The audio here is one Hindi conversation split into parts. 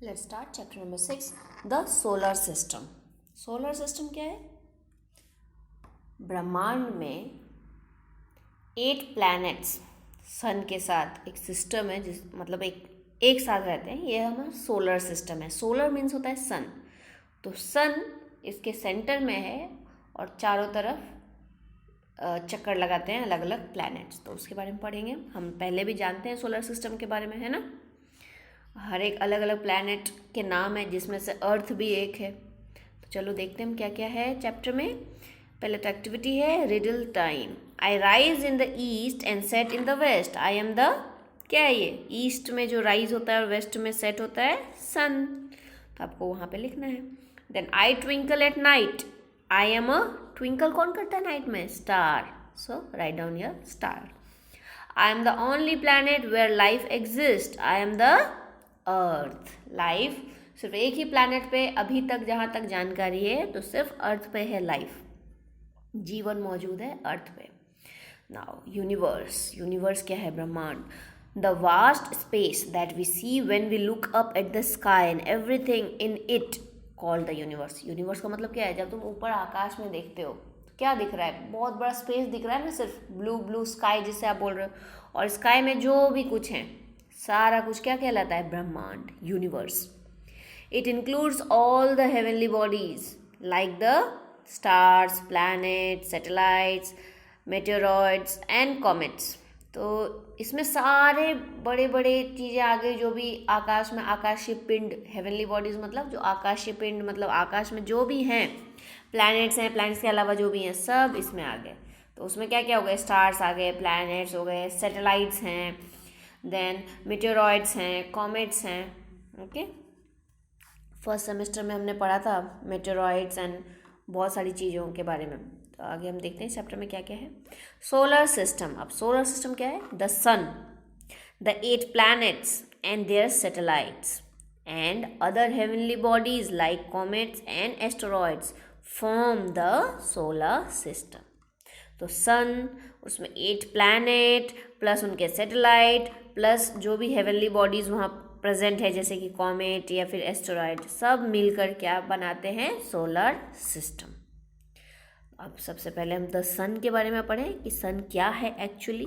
Let's start chapter number 6 the solar system. Solar system क्या है? ब्रह्मांड में 8 प्लैनेट्स सन के साथ एक सिस्टम है, जिस मतलब एक साथ रहते हैं। ये हमारा सोलर सिस्टम है। सोलर मीन्स होता है सन। तो सन इसके सेंटर में है और चारों तरफ चक्कर लगाते हैं अलग अलग प्लैनेट्स। तो उसके बारे में पढ़ेंगे। हम पहले भी जानते हैं सोलर सिस्टम के बारे में, है ना। हर एक अलग अलग प्लैनेट के नाम है, जिसमें से अर्थ भी एक है। तो चलो देखते हैं हम क्या क्या है चैप्टर में। पहले तो एक्टिविटी है riddle time. I rise in the east and set in the west. I am the, क्या है ये? ईस्ट में जो राइज होता है और वेस्ट में सेट होता है सन। तो आपको वहाँ पे लिखना है। Then I twinkle at night. I am a, twinkle कौन करता है नाइट में? Star. So write down your star. I am the only planet where life exist. I am the earth. लाइफ सिर्फ एक ही प्लैनेट पे अभी तक जहाँ तक जानकारी है तो सिर्फ अर्थ पे है लाइफ, जीवन मौजूद है अर्थ पे। Now universe. यूनिवर्स क्या है? ब्रह्मांड। The vast space that we see when we look up at the sky and everything in it called the universe. Universe का मतलब क्या है? जब तुम ऊपर आकाश में देखते हो तो क्या दिख रहा है? बहुत बड़ा स्पेस दिख रहा है ना, सिर्फ ब्लू ब्लू स्काई जिसे आप बोल रहे हो। और स्काई में जो भी कुछ है सारा कुछ क्या कहलाता है? ब्रह्मांड, universe. It includes all the heavenly bodies like the stars, planets, satellites, meteoroids and comets. तो इसमें सारे बड़े बड़े चीज़ें आ गई, जो भी आकाश में आकाशीय पिंड, हेवनली बॉडीज मतलब जो आकाशीय पिंड, मतलब आकाश में जो भी हैं प्लैनेट्स हैं, प्लैनेट्स के अलावा जो भी हैं सब इसमें आ गए। तो उसमें क्या क्या हो गए? स्टार्स आ गए, प्लैनेट्स हो गए, सैटेलाइट्स हैं, देन मेटेरॉइड्स हैं, कॉमेट्स हैं। ओके, फर्स्ट सेमेस्टर में हमने पढ़ा था मेटेरॉइड्स एंड बहुत सारी चीज़ों के बारे में। तो आगे हम देखते हैं चैप्टर में क्या क्या है। Solar system. अब सोलर सिस्टम क्या है? The sun, the 8 planets and their satellites and other heavenly bodies like comets and asteroids form the solar system. तो सन, उसमें 8 प्लैनेट प्लस उनके सैटेलाइट प्लस जो भी हेवनली बॉडीज़ वहाँ प्रेजेंट है, जैसे कि कॉमेट या फिर एस्टेरॉइड, सब मिलकर क्या बनाते हैं? Solar system. अब सबसे पहले हम द सन के बारे में पढ़ें कि सन क्या है एक्चुअली।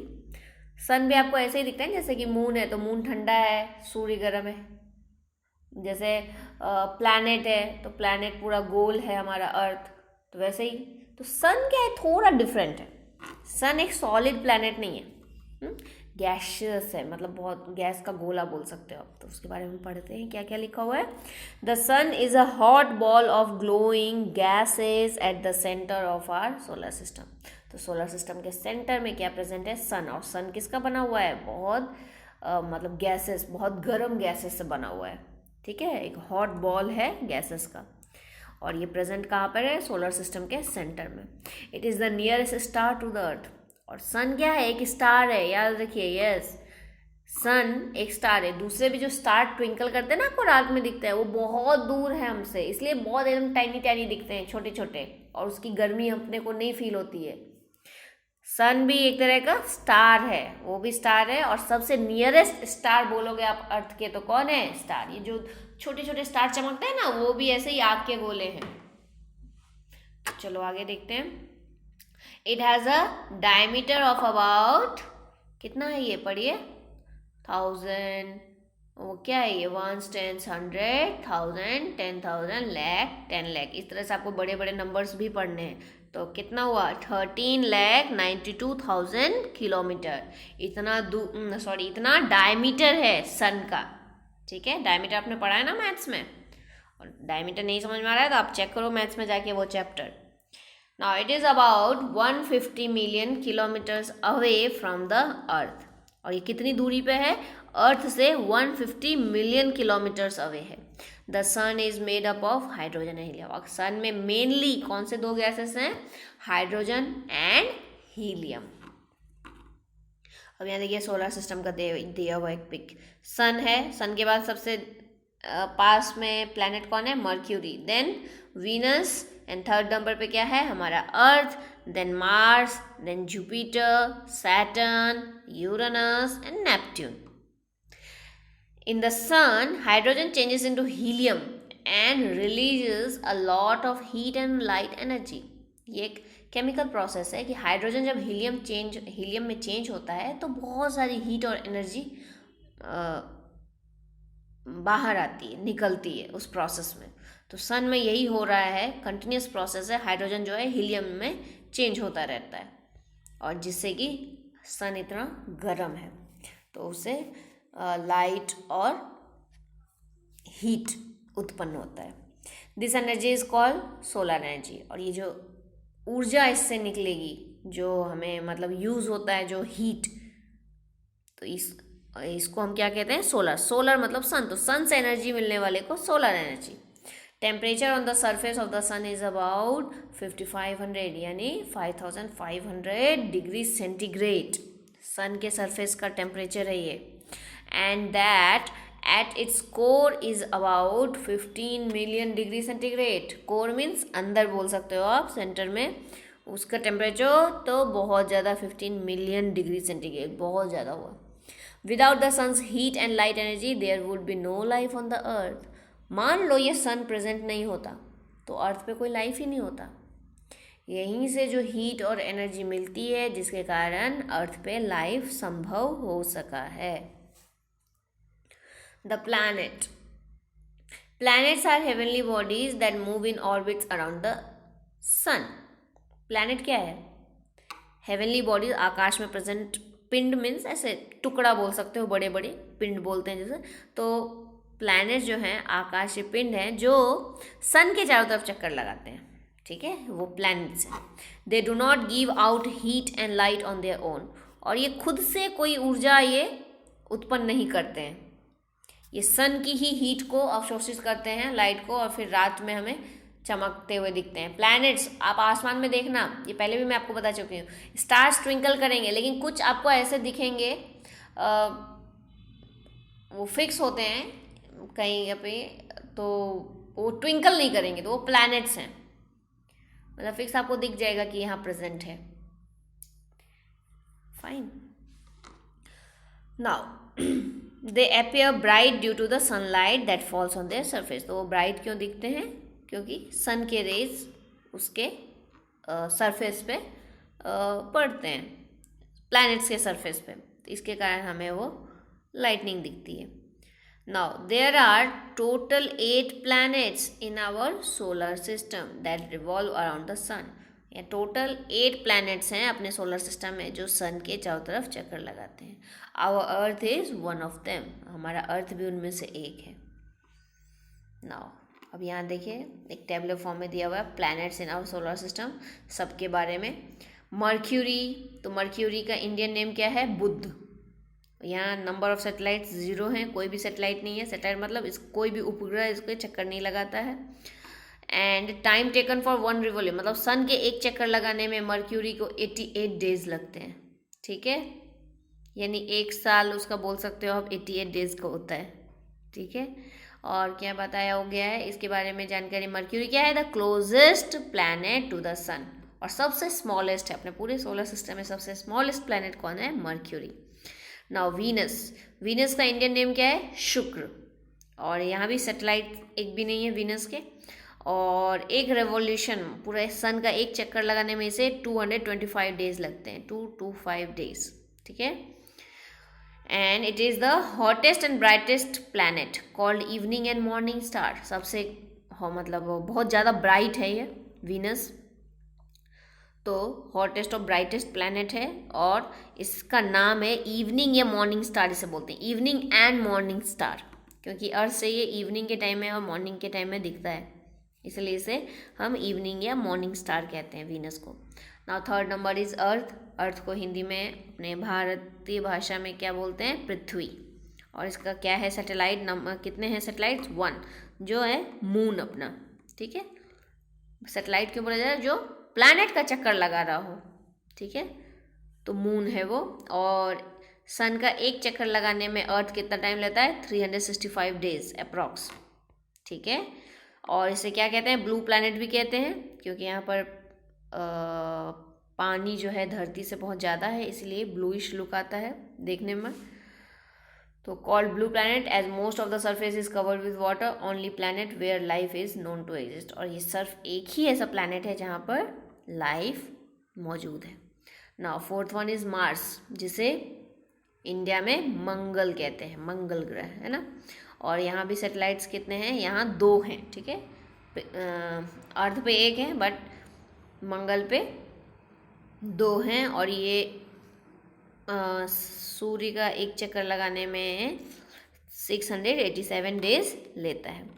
सन भी आपको ऐसे ही दिखता है जैसे कि मून है तो मून ठंडा है, सूर्य गर्म है। जैसे प्लैनेट है तो प्लैनेट पूरा गोल है हमारा अर्थ, तो वैसे ही तो सन क्या है? थोड़ा डिफरेंट है। सन एक सॉलिड प्लैनेट नहीं है, गैशियस है, मतलब बहुत गैस का गोला बोल सकते हो आप। तो उसके बारे में पढ़ते हैं क्या क्या लिखा हुआ है। The sun is a hot ball of glowing gases at the centre of our solar system. तो सोलर सिस्टम के सेंटर में क्या प्रेजेंट है? सन। और सन किसका बना हुआ है? बहुत मतलब गैसेस, बहुत गर्म गैसेस से बना हुआ है। ठीक है, एक हॉट बॉल है गैसेस का। और ये प्रेजेंट कहाँ पर है? सोलर सिस्टम के सेंटर में। It is the nearest star to the अर्थ। और सन क्या है? एक स्टार है, याद रखिए। यस, सन एक स्टार है। दूसरे भी जो स्टार ट्विंकल करते हैं ना, आपको रात में दिखता है, वो बहुत दूर है हमसे, इसलिए बहुत एकदम टाइनी टाइनी दिखते हैं, छोटे छोटे, और उसकी गर्मी अपने को नहीं फील होती है। सन भी एक तरह का स्टार है, वो भी स्टार है। और सबसे नियरेस्ट स्टार बोलोगे आप अर्थ के तो कौन है? स्टार। ये जो छोटे छोटे स्टार चमकते हैं ना, वो भी ऐसे ही आग के गोले हैं। चलो आगे देखते हैं। It has a diameter of about, कितना है ये? पढ़िए। 1000, वो क्या है ये? 1 10 100 1000 10,000 लाख 10 लाख। इस तरह से आपको बड़े बड़े नंबर्स भी पढ़ने हैं। तो कितना हुआ? 13,92,000 किलोमीटर। इतना इतना डायमीटर है सन का। ठीक है, डायमीटर आपने पढ़ा है ना मैथ्स में। और डायमीटर नहीं समझ में आ रहा है तो आप चेक करो मैथ्स में जाके वो chapter. Now it is about 150 million kilometers away from the earth। और ये कितनी दूरी पे है? अर्थ से 150 मिलियन किलोमीटर्स अवे है। The sun is made up of hydrogen and helium. और सन में मेनली कौन से 2 गैसेस हैं? Hydrogen and helium. अब यहाँ देखिए सोलर सिस्टम का दिया हुआ एक पिक। सन है, सन के बाद सबसे पास में प्लैनेट कौन है? Mercury, then Venus, and third number पे क्या है? हमारा Earth, then Mars, then Jupiter, Saturn, Uranus and Neptune. In the sun, hydrogen changes into helium and releases a lot of heat and light energy. ये एक केमिकल प्रोसेस है कि हाइड्रोजन जब हीलियम में चेंज होता है तो बहुत सारी हीट और एनर्जी बाहर आती है, निकलती है उस प्रोसेस में. तो सन में यही हो रहा है, कंटिन्यूस प्रोसेस है. हाइड्रोजन जो है हीलियम में चेंज होता रहता है और जिससे कि सन इतना गर्म है तो उससे लाइट और हीट उत्पन्न होता है. This energy is called solar energy. और ये जो ऊर्जा इससे निकलेगी, जो हमें मतलब यूज़ होता है जो हीट, तो इसको हम क्या कहते हैं? सोलर मतलब सन. तो सन से एनर्जी मिलने वाले को solar energy. Temperature on the surface of the sun is about 5500 यानी 5500 डिग्री सेंटीग्रेड सन के सरफेस का टेम्परेचर है ये. And that at its core is about 15 million degree centigrade. Core means अंदर बोल सकते हो आप, सेंटर में उसका टेम्परेचर तो बहुत ज़्यादा 15 मिलियन डिग्री सेंटीग्रेड, बहुत ज़्यादा हुआ. Without the sun's heat and light energy there would be no life on the earth. मान लो ये सन प्रेजेंट नहीं होता तो अर्थ पे कोई लाइफ ही नहीं होता. यहीं से जो हीट और एनर्जी मिलती है जिसके कारण अर्थ पे लाइफ संभव हो सका है. The planets are heavenly bodies that move in orbits around the sun. planet क्या है? heavenly bodies, आकाश में प्रेजेंट पिंड मीन्स ऐसे टुकड़ा बोल सकते हो, बड़े बड़े पिंड बोलते हैं जैसे. तो प्लैनेट जो हैं आकाशीय पिंड हैं जो सन के चारों तरफ चक्कर लगाते हैं, ठीक है, वो प्लैनेट्स हैं. They do not give out heat and light on their own. और ये खुद से कोई ऊर्जा ये उत्पन्न नहीं करते हैं. ये सन की ही हीट को अवशोषित करते हैं, लाइट को, और फिर रात में हमें चमकते हुए दिखते हैं. प्लैनेट्स आप आसमान में देखना, ये पहले भी मैं आपको बता चुकी हूँ, स्टार्स ट्विंकल करेंगे लेकिन कुछ आपको ऐसे दिखेंगे, वो फिक्स होते हैं कहीं पे, तो वो ट्विंकल नहीं करेंगे, तो वो प्लैनेट्स हैं. मतलब फिक्स आपको दिख जाएगा कि यहाँ प्रेजेंट है. Fine. Now they appear bright due to the sunlight that falls on their surface. तो वो ब्राइट क्यों दिखते हैं? क्योंकि सन के रेज उसके सरफेस पे पड़ते हैं, प्लैनेट्स के सरफेस पे, तो इसके कारण हमें वो लाइटनिंग दिखती है. Now there are total 8 planets in our solar system that revolve around the sun. या टोटल 8 planets हैं अपने सोलर सिस्टम में जो सन के चारों तरफ चक्कर लगाते हैं. Our earth is one of them. हमारा अर्थ भी उनमें से एक है. नाउ अब यहाँ देखिए एक टेबुलर फॉर्म में दिया हुआ है planets in our solar system, सबके बारे में. मर्क्यूरी, तो मर्क्यूरी का इंडियन नेम क्या है? बुध. यहाँ नंबर ऑफ सैटेलाइट्स 0 हैं, कोई भी सैटेलाइट नहीं है. सैटेलाइट मतलब कोई भी उपग्रह इसके चक्कर नहीं लगाता है. And time taken for 1 revolution, मतलब सन के एक चक्कर लगाने में मर्क्यूरी को 88 डेज लगते हैं, ठीक है, यानी 1 साल उसका बोल सकते हो आप 88 डेज का होता है, ठीक है. और क्या बताया हो गया है इसके बारे में जानकारी? मर्क्यूरी क्या है? The closest planet to the sun, और सबसे स्मॉलेस्ट है अपने पूरे सोलर सिस्टम में. सबसे स्मॉलेस्ट प्लैनेट कौन है? मर्क्यूरी. नाउ वीनस, वीनस का इंडियन नेम क्या है? शुक्र. और यहाँ भी सैटेलाइट एक भी नहीं है वीनस के. और एक रेवोल्यूशन, पूरे सन का एक चक्कर लगाने में इसे 225 डेज लगते हैं, 225 डेज, ठीक है. And it is the hottest and brightest planet called evening and morning star. सबसे मतलब बहुत ज़्यादा ब्राइट है ये वीनस, तो हॉटेस्ट और ब्राइटेस्ट प्लैनेट है. और इसका नाम है इवनिंग या मॉर्निंग स्टार, इसे बोलते हैं इवनिंग एंड मॉर्निंग स्टार, क्योंकि अर्थ से ये इवनिंग के टाइम में और मॉर्निंग के टाइम में दिखता है, इसलिए इसे हम इवनिंग या मॉर्निंग स्टार कहते हैं वीनस को. Now third number is earth. अर्थ को हिंदी में अपने भारतीय भाषा में क्या बोलते हैं? पृथ्वी. और इसका क्या है सैटेलाइट नंबर? कितने हैं सैटेलाइट्स? 1, जो है मून अपना, ठीक है. सैटेलाइट क्यों बोला जाए? जो प्लैनेट का चक्कर लगा रहा हो, ठीक है, तो मून है वो. और सन का एक चक्कर लगाने में अर्थ कितना टाइम लेता है? 365 डेज अप्रॉक्स, ठीक है. और इसे क्या कहते हैं? ब्लू प्लैनेट भी कहते हैं, क्योंकि यहाँ पर पानी जो है धरती से बहुत ज़्यादा है, इसलिए ब्लूइश लुक आता है देखने में. तो called blue planet as most of the surface is covered with water, only planet where life is known to exist. और ये सिर्फ एक ही ऐसा प्लैनेट है जहाँ पर लाइफ मौजूद है। Now fourth one is Mars, जिसे इंडिया में मंगल कहते हैं, मंगल ग्रह है ना। और यहाँ भी सैटेलाइट्स कितने हैं, यहाँ 2 हैं, ठीक है। अर्थ पे 1 है बट मंगल पे 2 हैं। और ये सूर्य का एक चक्कर लगाने में 687 डेज लेता है।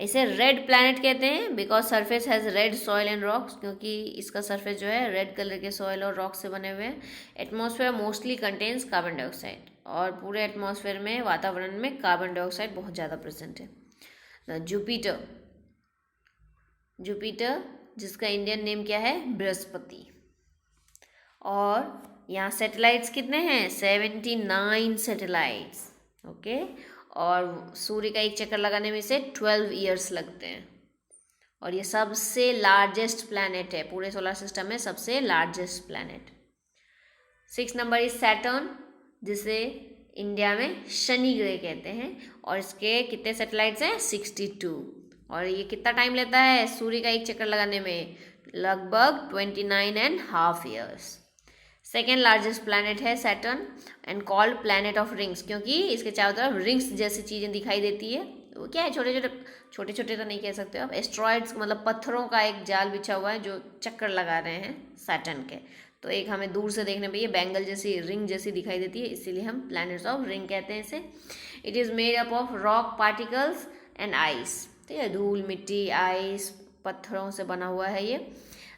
इसे रेड प्लैनेट कहते हैं because surface has red soil and rocks, क्योंकि इसका सरफेस जो है रेड कलर के सॉइल और रॉक से बने हुए हैं। Atmosphere mostly contains carbon dioxide, और पूरे एटमॉस्फेयर में, वातावरण में कार्बन डाइऑक्साइड बहुत ज़्यादा प्रेजेंट है। जुपिटर, जुपिटर जिसका इंडियन नेम क्या है, बृहस्पति। और यहाँ सैटेलाइट्स कितने हैं, 79 सैटेलाइट्स, ओके। और सूर्य का एक चक्कर लगाने में इसे 12 ईयर्स लगते हैं। और ये सबसे लार्जेस्ट प्लैनेट है, पूरे सोलर सिस्टम में सबसे largest planet. 6 number is Saturn, जिसे इंडिया में शनि ग्रह कहते हैं। और इसके कितने सैटेलाइट्स हैं, 62। और ये कितना टाइम लेता है सूर्य का एक चक्कर लगाने में, लगभग 29.5 ईयर्स। सेकेंड लार्जेस्ट प्लैनेट है Saturn and called planet of rings, क्योंकि इसके चारों तरफ रिंग्स जैसी चीज़ें दिखाई देती है। वो क्या है, छोटे छोटे तो नहीं कह सकते आप, एस्ट्रॉइड्स मतलब पत्थरों का एक जाल बिछा हुआ है जो चक्कर लगा रहे हैं सैटर्न के। तो एक हमें दूर से देखने पे ये बैंगल जैसी, रिंग जैसी दिखाई देती है, इसीलिए हम प्लैनेट्स ऑफ रिंग कहते हैं इसे। It is made up of rock particles and ice, ठीक है, धूल, मिट्टी, आइस, पत्थरों से बना हुआ है ये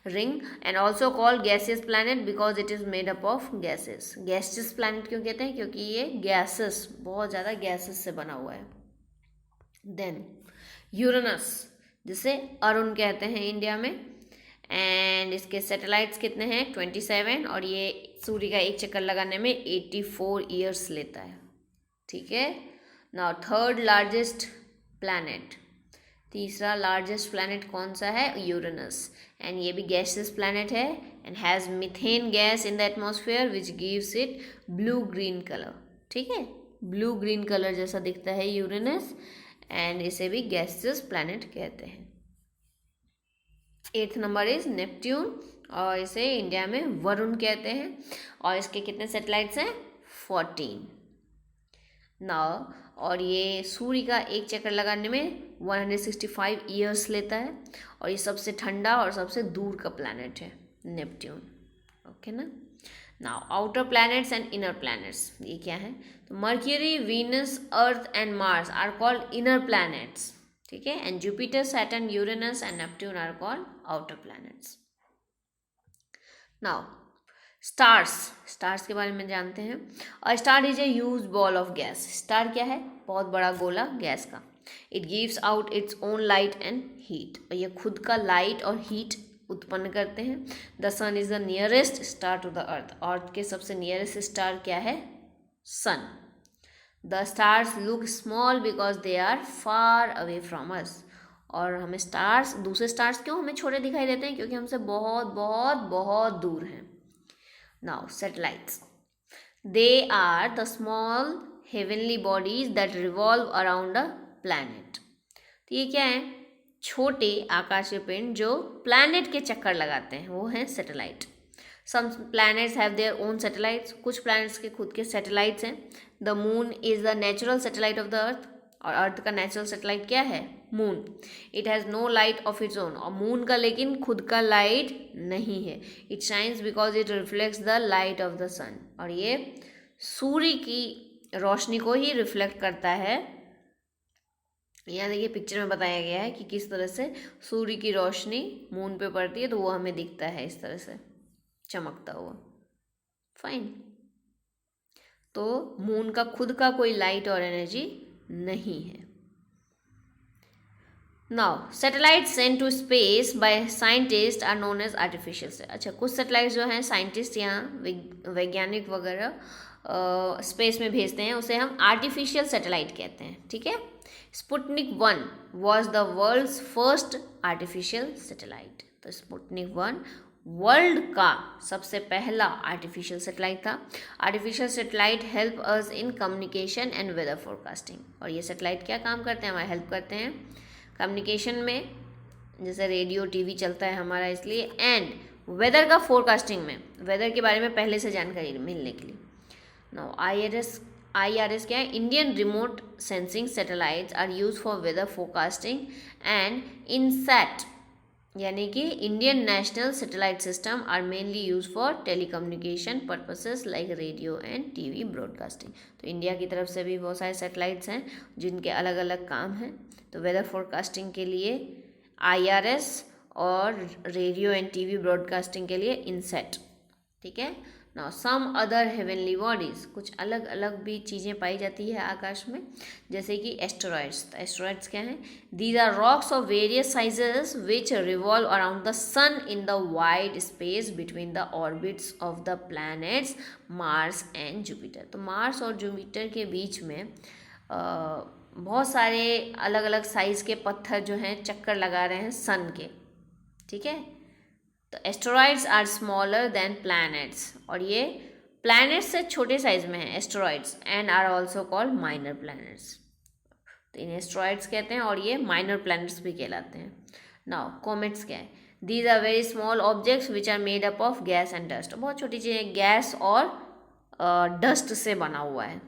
ring. And also called gaseous planet because it is made up of gases. Gaseous planet क्यों कहते हैं, क्योंकि ये गैसेस, बहुत ज़्यादा गैसेस से बना हुआ है। देन यूरेनस, जिसे अरुण कहते हैं इंडिया में, एंड इसके सैटेलाइट्स कितने हैं, 27। और ये सूर्य का एक चक्कर लगाने में 84 ईयर्स लेता है, ठीक है। नाउ थर्ड लार्जेस्ट प्लैनेट, तीसरा लार्जेस्ट प्लैनेट कौन सा है, यूरेनस। एंड ये भी गैसियस प्लैनेट है and has methane gas in the atmosphere which gives it blew green colour, ठीक है, ब्लू ग्रीन कलर जैसा दिखता है यूरेनस, एंड इसे भी गैसियस प्लैनेट कहते हैं। 8th नंबर इज नेपट्यून, और इसे इंडिया में वरुण कहते हैं। और इसके कितने सैटेलाइट्स हैं, 14 नाउ। और ये सूर्य का एक चक्कर लगाने में 165 ईयर्स लेता है। और ये सबसे ठंडा और सबसे दूर का प्लैनेट है नेपट्यून, ओके ना। Now outer planets and inner planets, ये क्या है, तो Mercury, Venus, Earth and Mars are called inner planets, ठीक है। And Jupiter, Saturn, Uranus and Neptune are called outer planets. Now stars, stars के बारे में जानते हैं। A star is a huge ball of gas. Star क्या है, बहुत बड़ा गोला गैस का। It gives out its own light and heat, और ये खुद का लाइट और हीट उत्पन्न करते हैं। The sun is the nearest star to the earth, earth के सबसे नियरेस्ट स्टार क्या है, sun. The stars look small because they are far away from us, और हमें स्टार्स, दूसरे स्टार्स क्यों हमें छोटे दिखाई देते हैं, क्योंकि हमसे बहुत बहुत बहुत दूर हैं। Now satellites, they are the small heavenly bodies that revolve around a planet. तो ये क्या है, छोटे आकाशीय पिंड जो प्लैनेट के चक्कर लगाते हैं, वो हैं satellite. Some planets have their own satellites, कुछ प्लैनेट्स के खुद के सैटेलाइट्स हैं। The moon is the natural satellite of the अर्थ, और अर्थ का नेचुरल सैटेलाइट क्या है, moon. It has no light of its own, और मून का लेकिन खुद का लाइट नहीं है। It shines because it reflects the light of the sun, और ये सूर्य की रोशनी को ही रिफ्लेक्ट करता है। यहाँ देखिए पिक्चर में बताया गया है कि किस तरह से सूर्य की रोशनी मून पे पड़ती है, तो वो हमें दिखता है इस तरह से चमकता हुआ, फाइन। तो मून का खुद का कोई लाइट और एनर्जी नहीं है। Now satellite send to space by scientist are known as artificial. अच्छा, कुछ सैटेलाइट जो हैं साइंटिस्ट यहाँ वैज्ञानिक वगैरह स्पेस में भेजते हैं, उसे हम आर्टिफिशियल सैटेलाइट कहते हैं, ठीक है। Sputnik 1 was the world's first artificial satellite. तो स्पुतनिक 1 वर्ल्ड का सबसे पहला आर्टिफिशियल सैटेलाइट था। Artificial satellite help us in communication and weather forecasting. और ये सैटेलाइट क्या काम करते हैं, हमारी हेल्प करते हैं कम्युनिकेशन में, जैसे रेडियो टीवी चलता है हमारा इसलिए, एंड वेदर का फोरकास्टिंग में, वेदर के बारे में पहले से जानकारी मिलने के लिए। नाउ IRS क्या है, Indian remote sensing satellites are use for weather forecasting and INSAT यानी कि Indian national satellite system are mainly use for telecommunication purposes like radio and TV broadcasting. तो इंडिया की तरफ से भी बहुत सारे सैटेलाइट्स हैं जिनके अलग अलग काम हैं। तो वेदर फोरकास्टिंग के लिए IRS और रेडियो एंड टीवी ब्रॉडकास्टिंग के लिए इनसेट। ठीक है। Now some other heavenly bodies, कुछ अलग अलग भी चीज़ें पाई जाती है आकाश में, जैसे कि एस्टेरॉइड्स। तो एस्टेरॉइड्स क्या हैं, these are rocks of various sizes which revolve around the sun in the wide space between the orbits of the planets Mars and Jupiter. तो मार्स और जुपिटर के बीच में बहुत सारे अलग अलग साइज़ के पत्थर जो हैं चक्कर लगा रहे हैं सन के। ठीक है। तो asteroids are smaller than planets, और ये प्लैनेट्स से छोटे साइज में है asteroids, and are also called minor planets. तो इन्हें एस्टेरॉइड्स कहते हैं और ये माइनर प्लैनेट्स भी कहलाते हैं। नाउ कॉमेट्स क्या है, these are very small objects which are made up of gas and dust. बहुत छोटी चीज़ें, गैस और डस्ट से बना हुआ है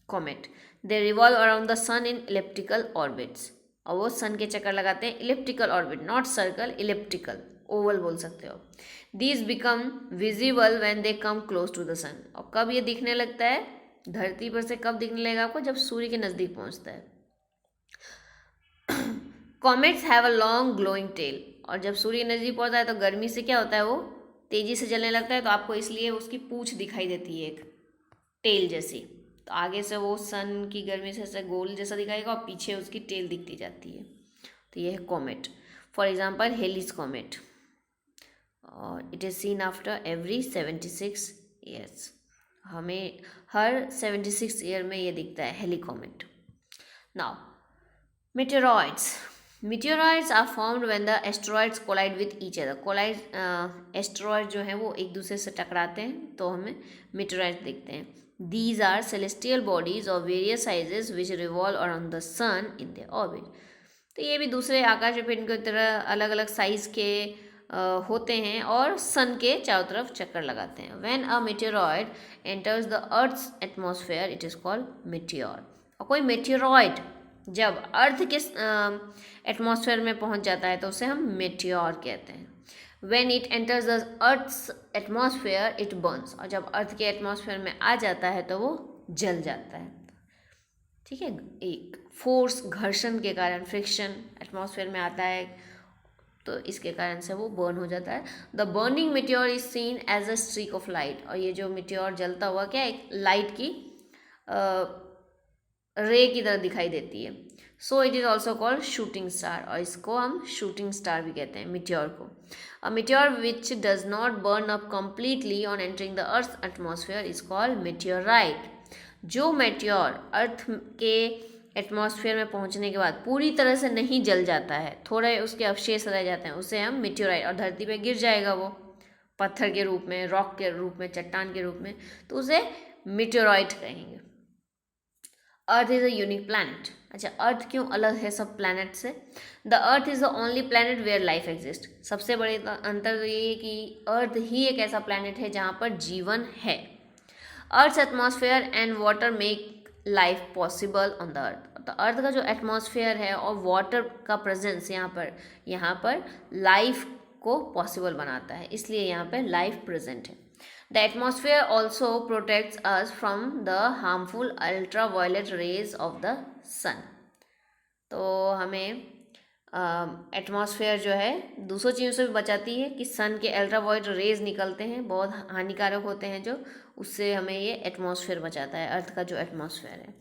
comet. They revolve around the sun in elliptical orbits, और वो सन के चक्कर लगाते हैं elliptical orbit, not circle, elliptical, oval बोल सकते हो। These become visible when they come close to the sun. और कब ये दिखने लगता है धरती पर से, कब दिखने लगेगा आपको, जब सूर्य के नज़दीक पहुंचता है। Comets have a long glowing tail, और जब सूर्य नज़दीक पहुंचता है तो गर्मी से क्या होता है, वो तेज़ी से जलने लगता है, तो आपको इसलिए उसकी पूँछ दिखाई देती है एक टेल जैसी। तो आगे से वो सन की गर्मी से ऐसे गोल जैसा दिखाएगा और पीछे उसकी टेल दिखती जाती है। तो ये है comet. For example Halley's comet, और it is seen after every 76 years. हमें हर 76 ईयर में ये दिखता है Halley comet. Now meteoroids are formed when the asteroids collide with each other. Asteroid जो है वो एक दूसरे से टकराते हैं तो हमें meteorites दिखते हैं। These are celestial bodies of various sizes which revolve around the sun in their orbit. तो ये भी दूसरे आकाशीय पिंड की तरह अलग अलग साइज के होते हैं और सन के चारों तरफ चक्कर लगाते हैं। When a meteoroid enters the Earth's atmosphere, it is called meteor. और कोई meteoroid जब अर्थ के एटमॉस्फेयर में पहुंच जाता है तो उसे हम meteor कहते हैं। When it enters the Earth's atmosphere, it burns. और जब अर्थ के एटमॉस्फेयर में आ जाता है तो वो जल जाता है। ठीक है। एक फोर्स, घर्षण के कारण, फ्रिक्शन एटमॉस्फेयर में आता है तो इसके कारण से वो बर्न हो जाता है। The burning meteor is seen as a streak of light. और ये जो मेटियोर जलता हुआ क्या, एक लाइट की रे की तरह दिखाई देती है। सो it is also called shooting star, और इसको हम शूटिंग स्टार भी कहते हैं मेटियोर को। A meteor which does not burn up completely on entering the earth atmosphere is called meteorite. जो मेटियोर अर्थ के एटमॉस्फेयर में पहुंचने के बाद पूरी तरह से नहीं जल जाता है, थोड़े उसके अवशेष रह जाते हैं, उसे हम मेटियोराइट, और धरती पे गिर जाएगा वो पत्थर के रूप में, रॉक के रूप में, चट्टान के रूप में, तो उसे मेटियोराइट कहेंगे। Earth is a unique planet. अच्छा, अर्थ क्यों अलग है सब प्लैनेट से? The Earth is the only planet where life exist. सबसे बड़े अंतर तो ये है कि अर्थ ही एक ऐसा प्लैनेट है जहाँ पर जीवन है। Earth atmosphere and water make life possible on the Earth. तो अर्थ का जो एटमॉस्फेयर है और वाटर का प्रेजेंस यहाँ पर लाइफ को पॉसिबल बनाता है, इसलिए यहाँ पर लाइफ प्रेजेंट है। The atmosphere also protects us from the harmful ultraviolet rays of the sun. तो हमें एटमॉस्फेयर जो है दूसरों चीज़ों से भी बचाती है कि सन के अल्ट्रावायलेट रेज निकलते हैं, बहुत हानिकारक होते हैं, जो उससे हमें ये एटमॉस्फेयर बचाता है, अर्थ का जो एटमॉस्फेयर है।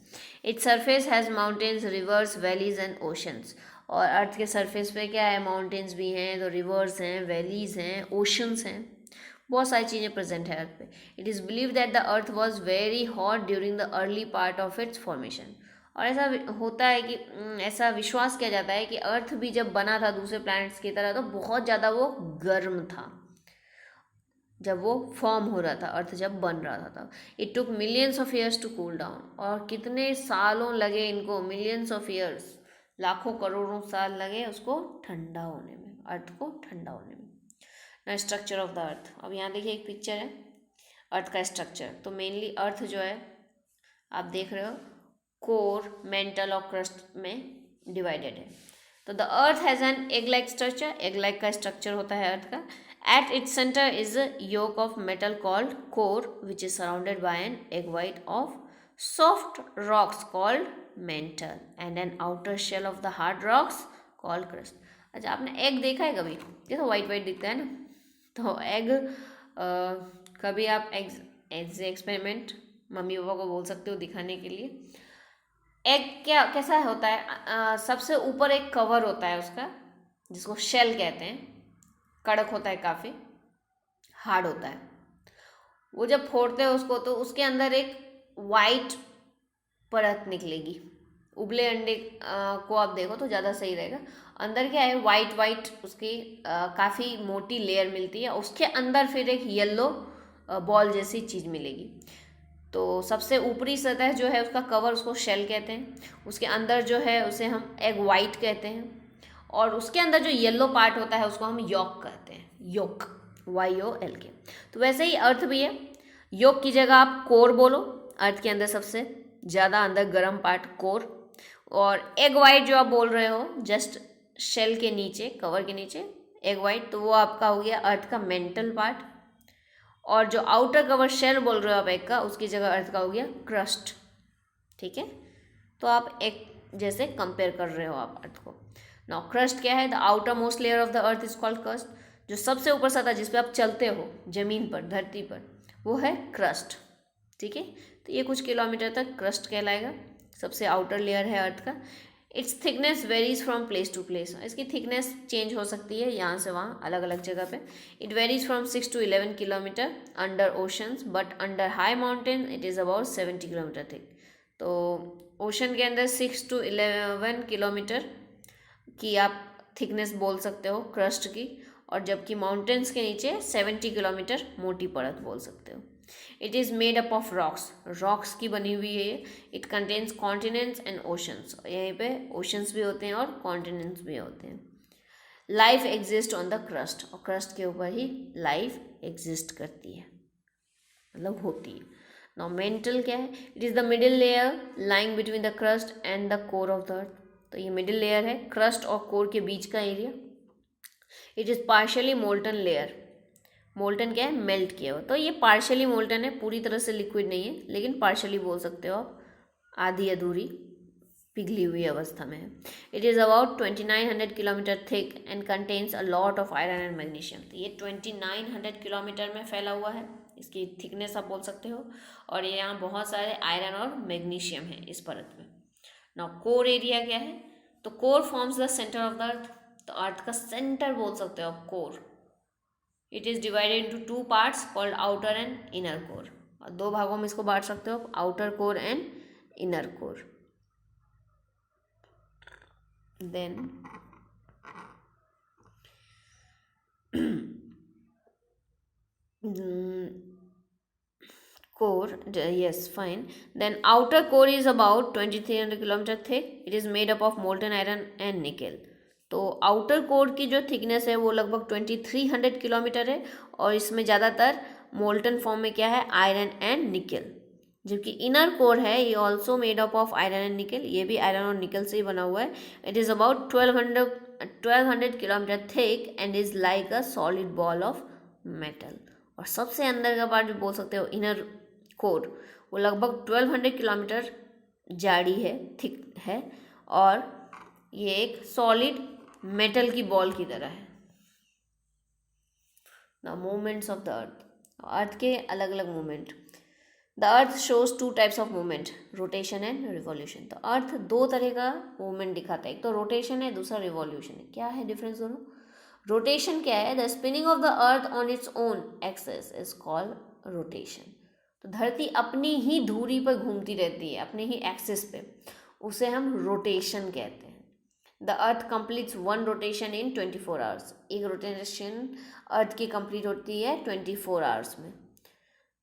Its surface has mountains, reverse, valleys and oceans. और अर्थ के सरफेस पे क्या है, माउंटेन्स भी हैं, तो रिवर्स हैं, वैलीज हैं, ओशंस हैं, बहुत सारी चीज़ें प्रेजेंट है अर्थ पे। It is believe that the earth was very hot during the early part of its formation. और ऐसा होता है कि ऐसा विश्वास किया जाता है कि अर्थ भी जब बना था दूसरे प्लैनेट्स की तरह तो बहुत ज़्यादा वो गर्म था, जब वो फॉर्म हो रहा था, अर्थ जब बन रहा था तब। It took millions of years to cool down, और कितने सालों लगे इनको, मिलियंस ऑफ ईयर्स, लाखों करोड़ों साल लगे उसको ठंडा होने में, अर्थ को ठंडा होने में। ना स्ट्रक्चर ऑफ द अर्थ, अब यहाँ देखिए एक पिक्चर है अर्थ का स्ट्रक्चर। तो मेनली अर्थ जो है आप देख रहे हो कोर, मेंटल और क्रस्ट में डिवाइडेड है। तो the earth has an egg like structure, egg like का स्ट्रक्चर होता है अर्थ का। At its center is a yolk of metal called core, which is surrounded by an egg white of soft rocks called mantle and an outer shell of the hard rocks called crust. अच्छा, आपने एग देखा है कभी? ये तो वाइट वाइट दिखता है ना। तो एग कभी आप एज एक्सपेरिमेंट मम्मी पापा को बोल सकते हो दिखाने के लिए। एग क्या कैसा होता है? सबसे ऊपर एक कवर होता है उसका, जिसको शेल कहते हैं, कड़क होता है, काफ़ी हार्ड होता है। वो जब फोड़ते हैं उसको तो उसके अंदर एक वाइट परत निकलेगी। उबले अंडे को आप देखो तो ज़्यादा सही रहेगा। अंदर क्या है, वाइट वाइट उसकी काफ़ी मोटी लेयर मिलती है। उसके अंदर फिर एक येलो बॉल जैसी चीज़ मिलेगी। तो सबसे ऊपरी सतह जो है उसका कवर, उसको शेल कहते हैं। उसके अंदर जो है उसे हम एग वाइट कहते हैं, और उसके अंदर जो येलो पार्ट होता है उसको हम योक कहते हैं, योक, YOLK। तो वैसे ही अर्थ भी है। योक की जगह आप कोर बोलो। अर्थ के अंदर सबसे ज़्यादा अंदर गर्म पार्ट कोर, और एग वाइट जो आप बोल रहे हो जस्ट शेल के नीचे, कवर के नीचे एग वाइट, तो वो आपका हो गया अर्थ का मेंटल पार्ट। और जो आउटर कवर शेल बोल रहे हो आप एग का, उसकी जगह अर्थ का हो गया क्रस्ट। ठीक है, तो आप एक जैसे कंपेयर कर रहे हो आप अर्थ को। नाउ क्रस्ट क्या है? The outer most layer of the earth is called crust. जो सबसे ऊपर सतह जिस पे आप चलते हो जमीन पर, धरती पर, वो है क्रस्ट। ठीक है, तो ये कुछ किलोमीटर तक क्रस्ट कहलाएगा, सबसे आउटर लेयर है अर्थ का। Its thickness varies from place to place. इसकी थिकनेस चेंज हो सकती है यहाँ से वहाँ, अलग अलग जगह पे। It varies from 6 to 11 kilometre under oceans, but under high mountain it is about 70 kilometre thick. तो ओशन के अंदर 6 to 11 किलोमीटर की आप थिकनेस बोल सकते हो क्रस्ट की, और जबकि माउंटेन्स के नीचे 70 किलोमीटर मोटी परत बोल सकते हो। It is made up of rocks, rocks की बनी हुई है ये। It contains continents and oceans, यहीं पे ओशंस भी होते हैं और कॉन्टिनेंट्स भी होते हैं। Life exist on the crust, और क्रस्ट के ऊपर ही लाइफ एग्जिस्ट करती है, मतलब होती है। नाउ मेंटल क्या है? It is the middle layer lying between the crust and the core of the Earth. तो ये मिडिल लेयर है, क्रस्ट और कोर के बीच का area. It is partially molten layer. Molten क्या है? मेल्ट किया हुआ। तो ये पार्शियली मोल्टन है, पूरी तरह से लिक्विड नहीं है, लेकिन पार्शियली बोल सकते हो आप, आधी अधूरी पिघली हुई अवस्था में है। It is about 2900 kilometre thick and contains a lot of iron and magnesium. तो ये 2900 किलोमीटर में फैला हुआ है, इसकी थिकनेस आप बोल सकते हो, और ये यहाँ बहुत सारे आयरन और मैग्नीशियम है इस परत में। नाउ कोर एरिया क्या है? तो core forms the centre of the Earth. तो अर्थ का सेंटर बोल सकते हो आप core. It is divided into 2 parts called outer and inner core. और 2 भागों में इसको बांट सकते हो, outer core and inner core. Then core, yes, fine. Then outer core is about 2300 kilometer thick. It is made up of molten iron and nickel. तो आउटर कोर की जो थिकनेस है वो लगभग 2300 किलोमीटर है, और इसमें ज़्यादातर मोल्टन फॉर्म में क्या है? आयरन एंड निकल। जबकि इनर कोर है ये also made up of iron and निकल, ये भी आयरन और निकल से ही बना हुआ है। It is about 1200 kilometre thick and is like a solid ball of metal. और सबसे अंदर का पार्ट भी बोल सकते हो इनर कोर, वो लगभग 1200 किलोमीटर जाड़ी है, थिक है, और ये एक सॉलिड मेटल की बॉल की तरह है। The movements of the earth, earth के अलग अलग movement. The earth shows 2 types of movement, rotation and revolution. तो अर्थ 2 तरह का मूवमेंट दिखाता है, एक तो रोटेशन है, दूसरा रिवॉल्यूशन है। क्या है डिफरेंस दोनों? रोटेशन क्या है? The spinning of the earth on its own axis is called rotation. तो धरती अपनी ही धुरी पर घूमती रहती है, अपने ही एक्सिस पे, उसे हम रोटेशन कहते हैं। The earth completes one rotation in 24 hours, एक रोटेशन अर्थ की कंप्लीट होती है 24 आवर्स में.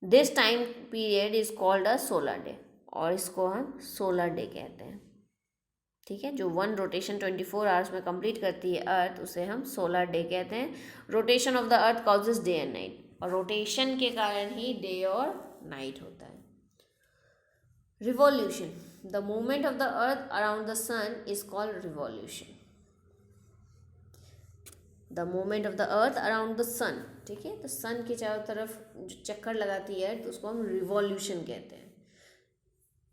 This time period is called a solar day, और इसको हम सोलर डे कहते हैं. ठीक है, जो वन रोटेशन 24 आवर्स में कंप्लीट करती है अर्थ, उसे हम सोलर डे कहते हैं. Rotation of the earth causes day and night, और रोटेशन के कारण ही डे और नाइट होता है. Revolution, the movement of the earth around the sun is called revolution. The movement of the earth around the sun, ठीक है, तो सन के चारों तरफ जो चक्कर लगाती है तो उसको हम रिवॉल्यूशन कहते हैं.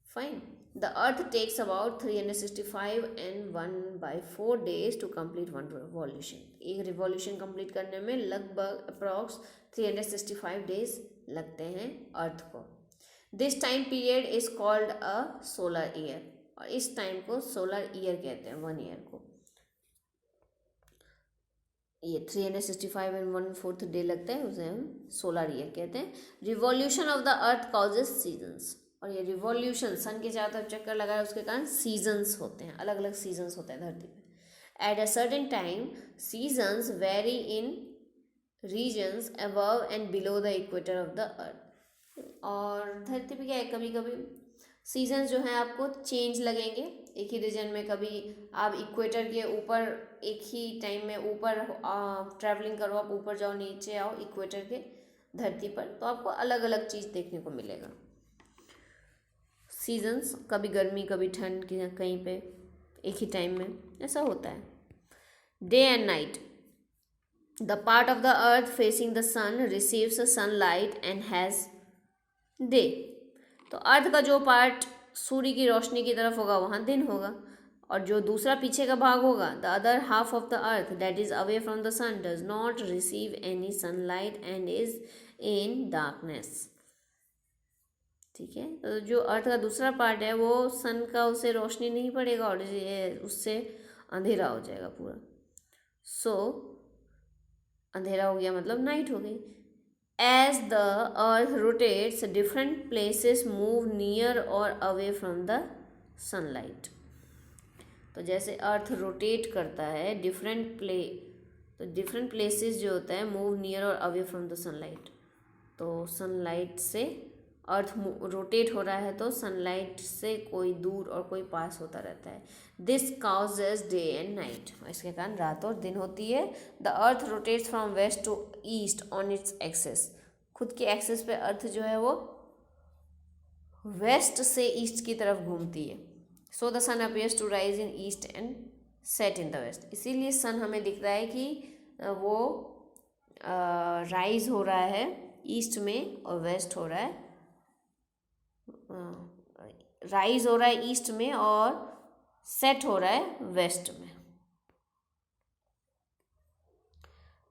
Fine. The Earth takes about 365 and 1/4 days to complete one revolution. एक रिवॉल्यूशन कंप्लीट करने में लगभग अप्रॉक्स 365 डेज लगते हैं अर्थ को. This time period is called a solar year, और इस टाइम को सोलर ईयर कहते हैं, 1 ईयर को. ये 365 and 1/4 डे लगता है, उसे हम सोलर ईयर कहते हैं. Revolution of the earth causes seasons, और ये रिवॉल्यूशन सन के चारों तरफ चक्कर लगाए उसके कारण सीजन्स होते हैं, अलग अलग सीजन्स होते हैं धरती पे. At a certain time seasons vary in regions above and below the equator of the अर्थ. और धरती पे क्या है, कभी कभी सीजन्स जो हैं आपको चेंज लगेंगे एक ही रीजन में. कभी आप इक्वेटर के ऊपर एक ही टाइम में ऊपर ट्रैवलिंग करो, आप ऊपर जाओ नीचे आओ इक्वेटर के धरती पर, तो आपको अलग अलग चीज़ देखने को मिलेगा. सीजन्स कभी गर्मी कभी ठंड की कहीं पे एक ही टाइम में ऐसा होता है. Day and night, the part of the Earth facing the sun receives sunlight and has day. तो अर्थ का जो पार्ट सूर्य की रोशनी की तरफ होगा वहाँ दिन होगा, और जो दूसरा पीछे का भाग होगा, the other half of the Earth that is away from the sun does not receive any sunlight and is in darkness. ठीक है, तो जो अर्थ का दूसरा पार्ट है वो सन का उसे रोशनी नहीं पड़ेगा और उससे अंधेरा हो जाएगा पूरा. सो अंधेरा हो गया मतलब नाइट हो गई. As the Earth rotates different places move near और अवे फ्रॉम द सनलाइट. तो जैसे अर्थ रोटेट करता है तो डिफरेंट प्लेसेस जो होता है मूव नियर और अवे फ्रॉम द सनलाइट. तो सनलाइट से अर्थ रोटेट हो रहा है तो सनलाइट से कोई दूर और कोई पास होता रहता है. This causes day and night, इसके कारण रात और दिन होती है. The Earth rotates from west to east on its axis. खुद के एक्सेस पे अर्थ जो है वो वेस्ट से ईस्ट की तरफ घूमती है. So the sun appears to rise in east and set in the west. इसीलिए सन हमें दिख रहा है कि वो राइज हो रहा है ईस्ट में और वेस्ट हो रहा है, राइज हो रहा है ईस्ट में और सेट हो रहा है वेस्ट में.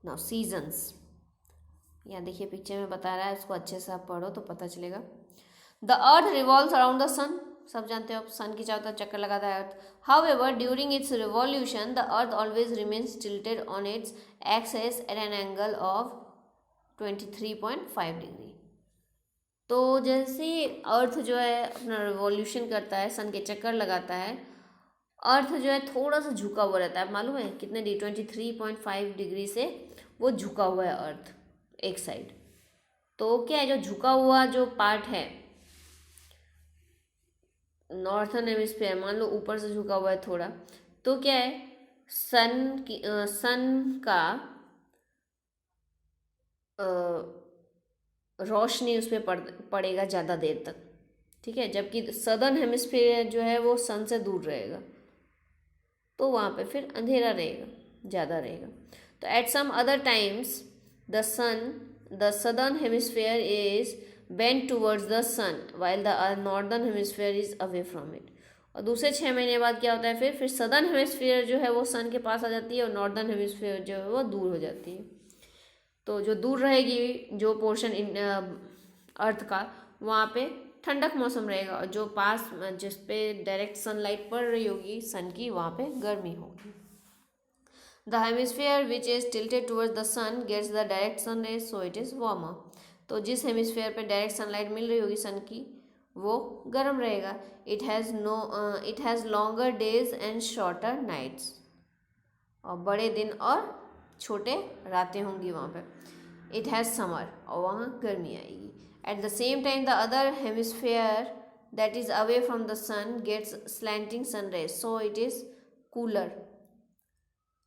नाउ सीजन्स, यहाँ देखिए पिक्चर में बता रहा है, उसको अच्छे से आप पढ़ो तो पता चलेगा. The earth revolves around the sun, सब जानते हो आप, सन की चारों तरफ चक्कर लगाता है earth. However during its revolution the earth always remains tilted on its axis at an angle of 23.5 degree. तो जैसे अर्थ जो है अपना रिवॉल्यूशन करता है, सन के चक्कर लगाता है, अर्थ जो है थोड़ा सा झुका हुआ रहता है. मालूम है कितने 23.5 डिग्री से वो झुका हुआ है अर्थ एक साइड. तो क्या है, जो झुका हुआ जो पार्ट है नॉर्थर्न हेमिस्फीयर, मान लो ऊपर से झुका हुआ है थोड़ा, तो क्या है सन का रोशनी उस पर पड़ेगा ज़्यादा देर तक. ठीक है, जबकि सदर्न हेमिस्फीयर जो है वो सन से दूर रहेगा, तो वहाँ पे फिर अंधेरा रहेगा, ज़्यादा रहेगा. तो at some other times the southern hemisphere is bent towards the sun while the northern hemisphere is away from it. और दूसरे 6 महीने बाद क्या होता है, फिर सदर्न हेमिस्फीयर जो है वो सन के पास आ जाती है और नॉर्दर्न हेमिस्फीयर जो है वो दूर हो जाती है. तो जो दूर रहेगी जो पोर्शन अर्थ का, वहाँ पे ठंडक मौसम रहेगा, और जो पास जिस पे डायरेक्ट सनलाइट पड़ रही होगी सन की, वहाँ पे गर्मी होगी. The hemisphere which is tilted towards the sun gets the direct sun rays so it is warmer. तो जिस हेमिस्फीयर पे डायरेक्ट सनलाइट मिल रही होगी सन की, वो गर्म रहेगा. It has longer days and shorter nights. और बड़े दिन और छोटे रातें होंगी वहाँ पे। इट हैज़ समर, और वहाँ गर्मी आएगी। At the same time the other hemisphere that is away from the sun gets slanting sunrise, so it is cooler.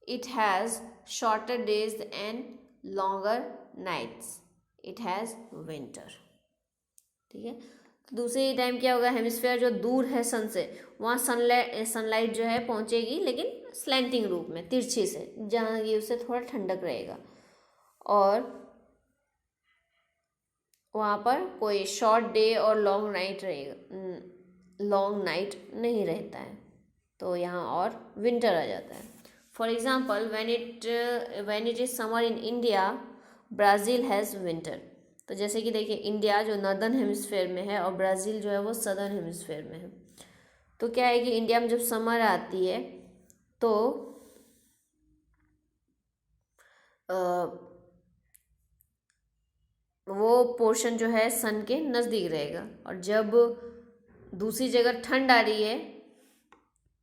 It has shorter days and longer nights. It has winter. ठीक है, दूसरी टाइम क्या होगा, हेमिस्फेयर जो दूर है सन से, वहाँ सनलाइट जो है पहुँचेगी, लेकिन स्लैंटिंग रूप में, तिरछी से, जहाँ ये उससे थोड़ा ठंडक रहेगा। और वहाँ पर कोई शॉर्ट डे और लॉन्ग नाइट रहेगा, लॉन्ग नाइट नहीं रहता है, तो यहाँ और विंटर आ जाता है। For example when it is summer in India, Brazil has winter. तो जैसे कि देखिए, इंडिया जो नॉर्दर्न हेमिस्फेयर में है और ब्राज़ील जो है वो सदर्न हेमिस्फेयर में है। तो क्या है कि इंडिया में जब समर आती है तो वो पोर्शन जो है सन के नज़दीक रहेगा, और जब दूसरी जगह ठंड आ रही है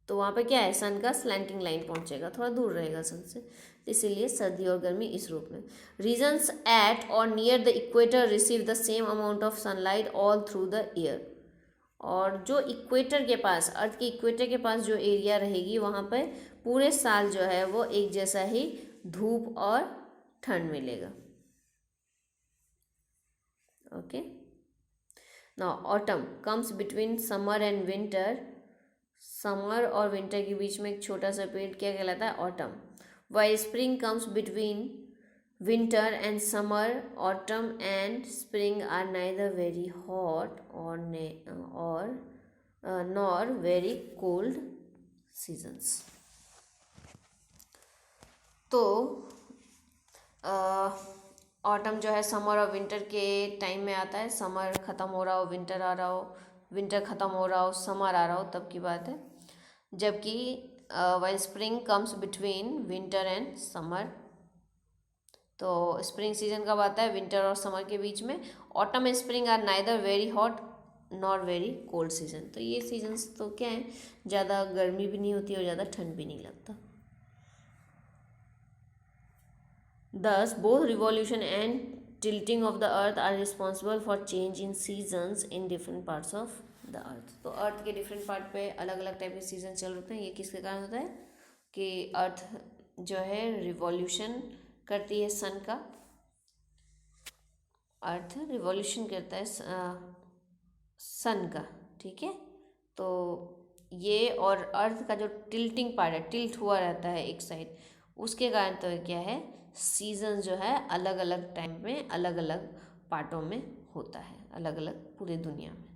तो वहाँ पे क्या है, सन का स्लैंटिंग लाइन पहुँचेगा, थोड़ा दूर रहेगा सन से, इसीलिए सर्दी और गर्मी इस रूप में। रीजन्स एट और near the equator receive the same amount of sunlight all through the year. और जो इक्वेटर के पास, अर्थ के इक्वेटर के पास जो एरिया रहेगी, वहाँ पर पूरे साल जो है वो एक जैसा ही धूप और ठंड मिलेगा। Okay, now autumn comes between summer and winter. Summer और विंटर के बीच में एक छोटा सा पीरियड क्या कहलाता है, autumn. While spring comes between winter and summer, autumn and spring are neither very hot और नॉर वेरी कोल्ड सीजन्स। तो ऑटम जो है समर और विंटर के टाइम में आता है। समर ख़त्म हो रहा हो, विंटर आ रहा हो, विंटर ख़त्म हो रहा हो, समर आ रहा हो, तब की बात है। जबकि while spring comes between winter and summer, तो स्प्रिंग सीजन कब आता है, विंटर और समर के बीच में। Autumn and spring are neither very hot nor very cold season. तो ये सीजन्स तो क्या है, ज़्यादा गर्मी भी नहीं होती और ज़्यादा ठंड भी नहीं लगता। Thus, both revolution and tilting of the earth are responsible for change in seasons in different parts of the earth. तो अर्थ के डिफरेंट पार्ट पे अलग अलग टाइप के सीजन चल रहे हैं। ये किसके कारण होता है कि अर्थ जो है रिवॉल्यूशन करती है सन का, अर्थ रिवॉल्यूशन करता है सन का। ठीक है, तो ये और अर्थ का जो टिल्टिंग पार्ट है, टिल्ट हुआ रहता है एक साइड, उसके कारण तो क्या है, सीजन जो है अलग अलग टाइम में अलग अलग पार्टों में होता है, अलग अलग पूरे दुनिया में।